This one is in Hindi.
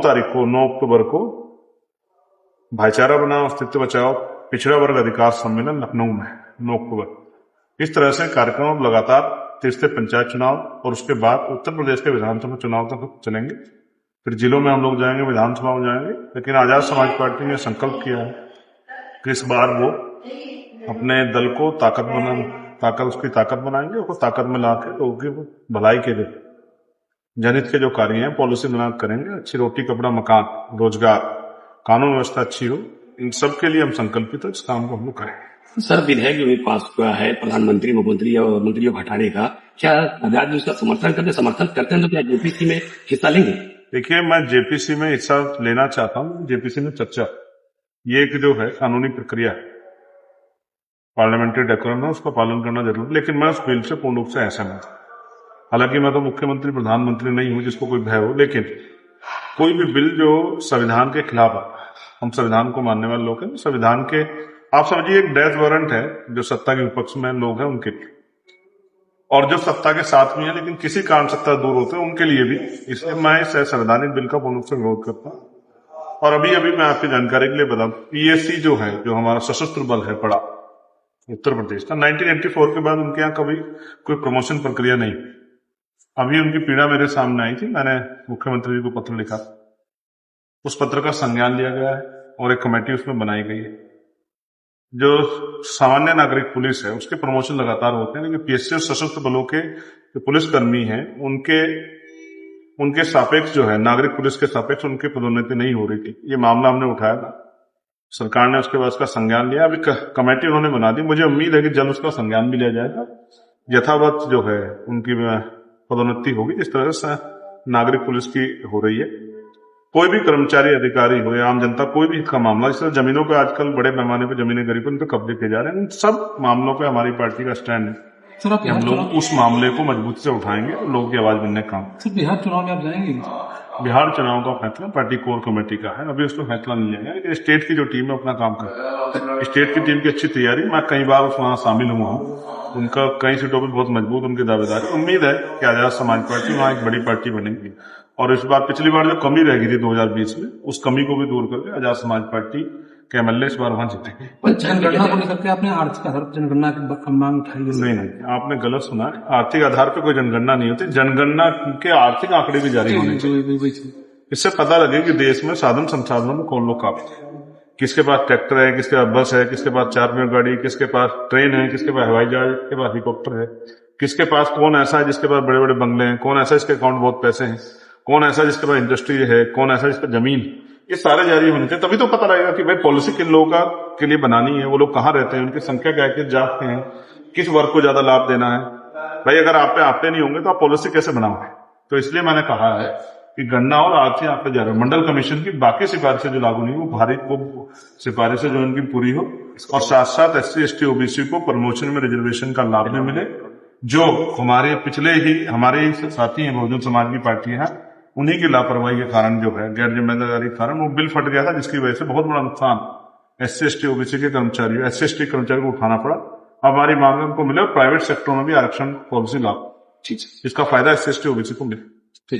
तारीख को 9 अक्टूबर को भाईचारा बनाओ अस्तित्व बचाओ पिछड़ा वर्ग अधिकार सम्मेलन लखनऊ में 9 अक्टूबर। इस तरह से कार्यक्रम लगातार तीसरे पंचायत चुनाव और उसके बाद उत्तर प्रदेश के विधानसभा चुनाव तक चलेंगे। फिर जिलों में हम लोग जाएंगे, विधानसभा में जाएंगे। लेकिन आजाद समाज पार्टी ने संकल्प किया है कि इस बार वो अपने दल को उसकी ताकत बनाएंगे, उसको ताकत में ला के लोगों की भलाई के लिए जनहित के जो कार्य हैं पॉलिसी बना करेंगे। अच्छी रोटी कपड़ा मकान रोजगार कानून व्यवस्था अच्छी हो, इन सब के लिए हम संकल्पित है। इस काम को हम लोग करेंगे। सर, विधेयक जो पास हुआ है प्रधानमंत्री मुख्यमंत्री और मंत्रियों को हटाने का, क्या आजाद जी उसका समर्थन करते हैं तो क्या जेपीसी में हिस्सा लेंगे? देखिए, मैं जेपीसी में हिस्सा लेना चाहता हूँ। जेपीसी में चर्चा ये एक जो है कानूनी प्रक्रिया है, पार्लियामेंट्री डेकोरम है, उसका पालन करना जरूरी। लेकिन मैं उस बिल से पूर्ण रूप से असहमत हूं। हालांकि मैं तो मुख्यमंत्री प्रधानमंत्री नहीं हूं जिसको कोई भय हो, लेकिन कोई भी बिल जो संविधान के खिलाफ है, हम संविधान को मानने वाले लोग हैं, संविधान के आप समझिए एक डेथ वारंट है जो सत्ता के विपक्ष में लोग हैं उनके लिए, और जो सत्ता के साथ में है लेकिन किसी कारण सत्ता दूर होते हैं उनके लिए भी। इसलिए मैं इस संवैधानिक बिल का पूर्ण रूप से विरोध करता हूँ। और अभी मैं आपकी जानकारी के लिए बताऊं, पीएससी जो है, जो हमारा सशस्त्र बल है पड़ा उत्तर प्रदेश का, 1984 के बाद उनके यहाँ कभी कोई प्रमोशन प्रक्रिया नहीं। अभी उनकी पीड़ा मेरे सामने आई थी, मैंने मुख्यमंत्री जी को पत्र लिखा, उस पत्र का संज्ञान लिया गया है और एक कमेटी उसमें बनाई गई है। जो सामान्य नागरिक पुलिस है उसके प्रमोशन लगातार होते हैं, लेकिन पीएससी और सशस्त्र बलों के जो पुलिसकर्मी हैं उनके सापेक्ष जो है नागरिक पुलिस के सापेक्ष उनकी पदोन्नति नहीं हो रही थी। ये मामला हमने उठाया था, सरकार ने उसके बाद उसका संज्ञान लिया। अभी कमेटी उन्होंने बना दी, मुझे उम्मीद है कि जल्द उसका संज्ञान भी लिया जाएगा। यथावत जो है उनकी पदोन्नति होगी जिस तरह से नागरिक पुलिस की हो रही है। कोई भी कर्मचारी अधिकारी हो या आम जनता, कोई भी इसका मामला, जिस तरह जमीनों पे आजकल बड़े पैमाने पे जमीनें गरीबों उन पे कब्जे किए जा रहे हैं, इन सब मामलों पे हमारी पार्टी का स्टैंड है कि हम लोग उस मामले को मजबूती से उठाएंगे और लोगों की आवाज बनने का काम। बिहार चुनाव में आप जाएंगे? बिहार चुनाव का फैसला पार्टी कोर कमेटी का है, अभी उसमें फैसला नहीं लिया गया, लेकिन स्टेट की जो टीम है अपना काम कर रही है। स्टेट की टीम की अच्छी तैयारी, मैं कई बार वहां शामिल हुआ हूँ, उनका कई सीटों पर बहुत मजबूत उनकी दावेदारी। उम्मीद है कि आजाद समाज पार्टी वहां एक बड़ी पार्टी बनेगी और इस बार पिछली बार जो कमी रह गई थी 2020 में, उस कमी को भी दूर करके आजाद समाज पार्टी के एमएलए इस बार वहां जीतेंगे। जनगणना को लेकर आपने आर्थिक आधार पर जनगणना की मांग उठाई? नहीं, आपने गलत सुना है। आर्थिक आधार पर कोई जनगणना नहीं होती, जनगणना के आर्थिक आंकड़े भी जारी होने चाहिए। इससे पता लगे कि देश में साधन संसाधनों में कौन लोग काबिल है, किसके पास ट्रैक्टर है, किसके पास बस है, किसके पास 4 गाड़ी, किसके पास ट्रेन है, किसके पास हवाई जहाज, किसके पास हेलीकॉप्टर है, किसके पास कौन ऐसा है जिसके पास बड़े बड़े बंगले हैं, कौन ऐसा जिसके अकाउंट बहुत पैसे हैं, कौन ऐसा जिसके पास इंडस्ट्री है, कौन ऐसा जिसका जमीन। ये सारे जारी होने चाहिए, तभी तो पता लगेगा कि भाई पॉलिसी किन लोगों के लिए बनानी है, वो लोग कहाँ रहते हैं, उनकी संख्या क्या है, किस जात के हैं, किस वर्ग को ज्यादा लाभ देना है। भाई अगर आप पे आपते नहीं होंगे तो आप पॉलिसी कैसे बनाओगे? तो इसलिए मैंने कहा है कि गणना और आर्थिक आंकड़े जा रहे हैं। मंडल कमीशन की बाकी सिफारिशें जो लागू नहीं, वो सिफारिशें जो इनकी पूरी हो, और साथ साथ SC ST OBC को प्रमोशन में रिजर्वेशन का लाभ भी मिले। जो हमारे पिछले ही हमारे साथी हैं बहुजन समाज की पार्टियां हैं, उन्हीं की लापरवाही के कारण जो है, गैर जिम्मेदारी के कारण वो बिल फट गया था, जिसकी वजह से बहुत बड़ा नुकसान SC ST OBC के कर्मचारियों, SC ST कर्मचारियों को उठाना पड़ा। अब हमारी मांग उनको मिले और प्राइवेट सेक्टर में भी आरक्षण पॉलिसी लाभ, इसका फायदा SC ST OBC को मिले।